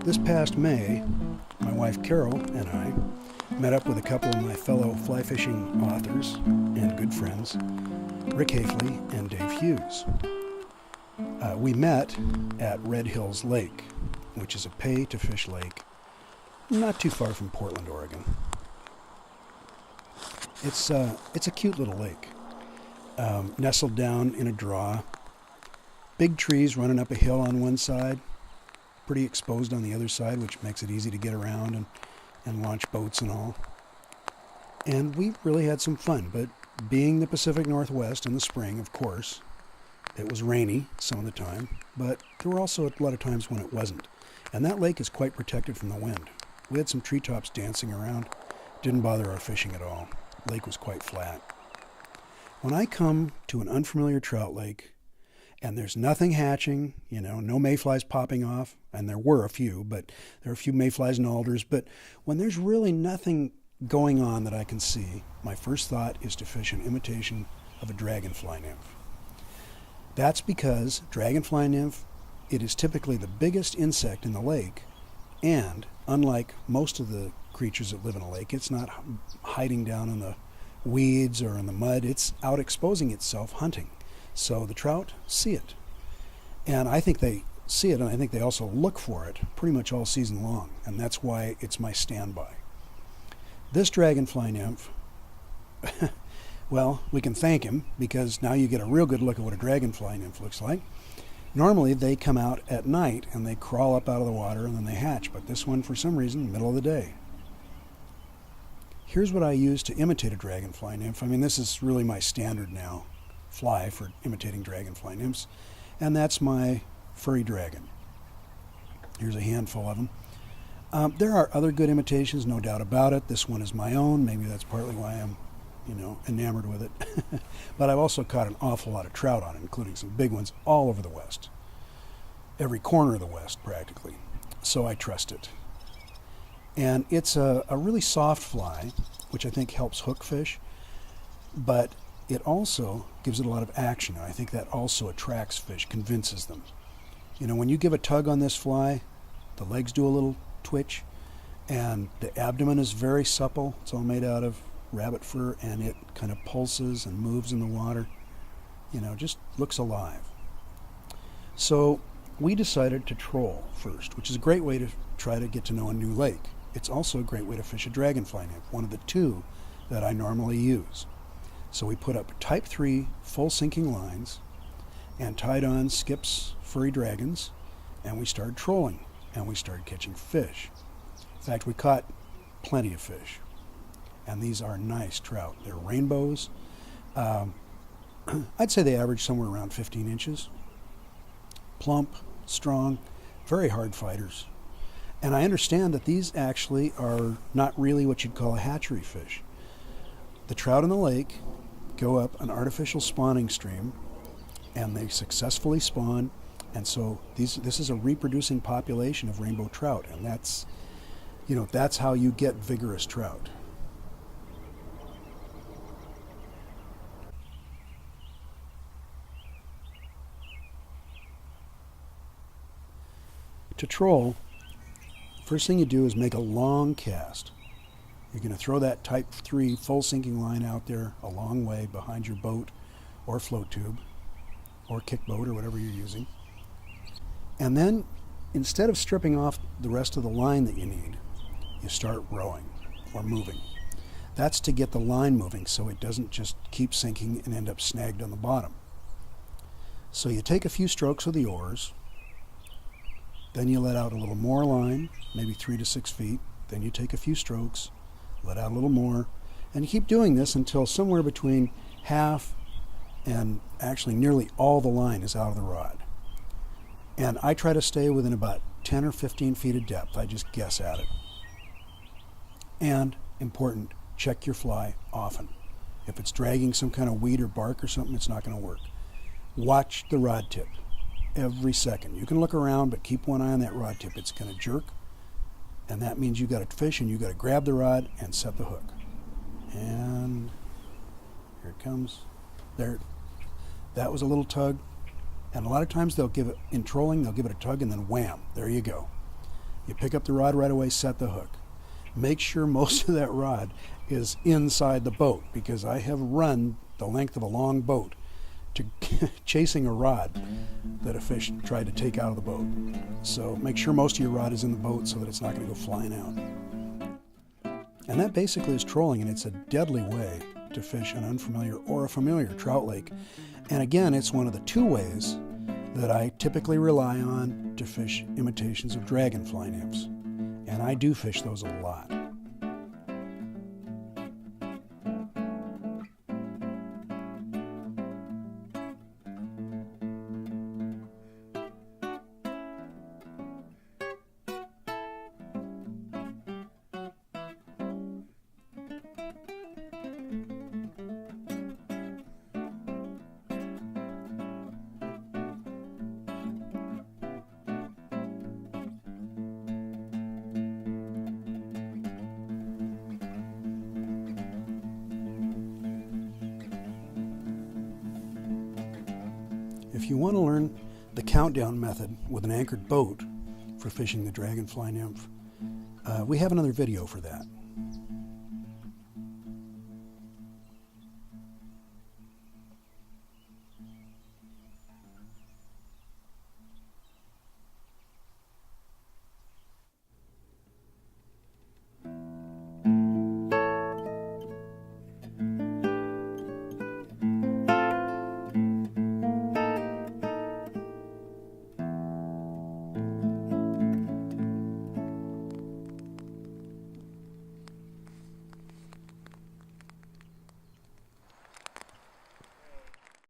This past May, my wife Carol and I met up with a couple of my fellow fly fishing authors and good friends, Rick Hafley and Dave Hughes. We met at Red Hills Lake, which is a pay-to-fish lake not too far from Portland, Oregon. It's a cute little lake, nestled down in a draw. Big trees running up a hill on one side, pretty exposed on the other side, which makes it easy to get around and launch boats and all. And we really had some fun, but being the Pacific Northwest in the spring, of course, it was rainy some of the time, but there were also a lot of times when it wasn't. And that lake is quite protected from the wind. We had some treetops dancing around, didn't bother our fishing at all. The lake was quite flat. When I come to an unfamiliar trout lake, and there's nothing hatching, no mayflies popping off, and there were a few, but there are a few mayflies and alders, but when there's really nothing going on that I can see, my first thought is to fish an imitation of a dragonfly nymph. That's because dragonfly nymph, it is typically the biggest insect in the lake, and unlike most of the creatures that live in a lake, it's not hiding down in the weeds or in the mud, it's out exposing itself hunting. So the trout see it. And I think they see it, and I think they also look for it pretty much all season long, and that's why it's my standby. This dragonfly nymph, well, we can thank him, because now you get a real good look at what a dragonfly nymph looks like. Normally they come out at night and they crawl up out of the water and then they hatch, but this one, for some reason, middle of the day. Here's what I use to imitate a dragonfly nymph. This is really my standard now fly for imitating dragonfly nymphs, and that's my furry dragon. Here's a handful of them. There are other good imitations, no doubt about it. This one is my own. Maybe that's partly why I'm enamored with it. But I've also caught an awful lot of trout on it, including some big ones all over the West. Every corner of the West, practically. So I trust it. And it's a really soft fly, which I think helps hook fish, but it also gives it a lot of action. And I think that also attracts fish, convinces them. When you give a tug on this fly, the legs do a little twitch, and the abdomen is very supple. It's all made out of rabbit fur, and it kind of pulses and moves in the water. Just looks alive. So we decided to troll first, which is a great way to try to get to know a new lake. It's also a great way to fish a dragonfly nymph, one of the two that I normally use. So we put up type 3 full sinking lines and tied on Skip's furry dragons, and we started trolling, and we started catching fish. In fact, we caught plenty of fish. And these are nice trout. They're rainbows. I'd say they average somewhere around 15 inches. Plump, strong, very hard fighters. And I understand that these actually are not really what you'd call a hatchery fish. The trout in the lake go up an artificial spawning stream, and they successfully spawn. And so this is a reproducing population of rainbow trout, and that's how you get vigorous trout. To troll, first thing you do is make a long cast. You're going to throw that type 3 full sinking line out there a long way behind your boat or float tube or kick boat or whatever you're using. And then, instead of stripping off the rest of the line that you need, you start rowing or moving. That's to get the line moving so it doesn't just keep sinking and end up snagged on the bottom. So you take a few strokes with the oars, then you let out a little more line, maybe 3 to 6 feet, then you take a few strokes, let out a little more, and you keep doing this until somewhere between half and actually nearly all the line is out of the rod. And I try to stay within about 10 or 15 feet of depth. I just guess at it. And, important, check your fly often. If it's dragging some kind of weed or bark or something, it's not going to work. Watch the rod tip every second. You can look around, but keep one eye on that rod tip. It's going to jerk, and that means you got to fish, and you got to grab the rod and set the hook. And here it comes. There. That was a little tug. And a lot of times they'll give it, in trolling, they'll give it a tug and then wham, there you go. You pick up the rod right away, set the hook. Make sure most of that rod is inside the boat, because I have run the length of a long boat to chasing a rod that a fish tried to take out of the boat. So make sure most of your rod is in the boat so that it's not going to go flying out. And that basically is trolling, and it's a deadly way to fish an unfamiliar or a familiar trout lake. And again, it's one of the two ways that I typically rely on to fish imitations of dragonfly nymphs. And I do fish those a lot. If you want to learn the countdown method with an anchored boat for fishing the dragonfly nymph, we have another video for that.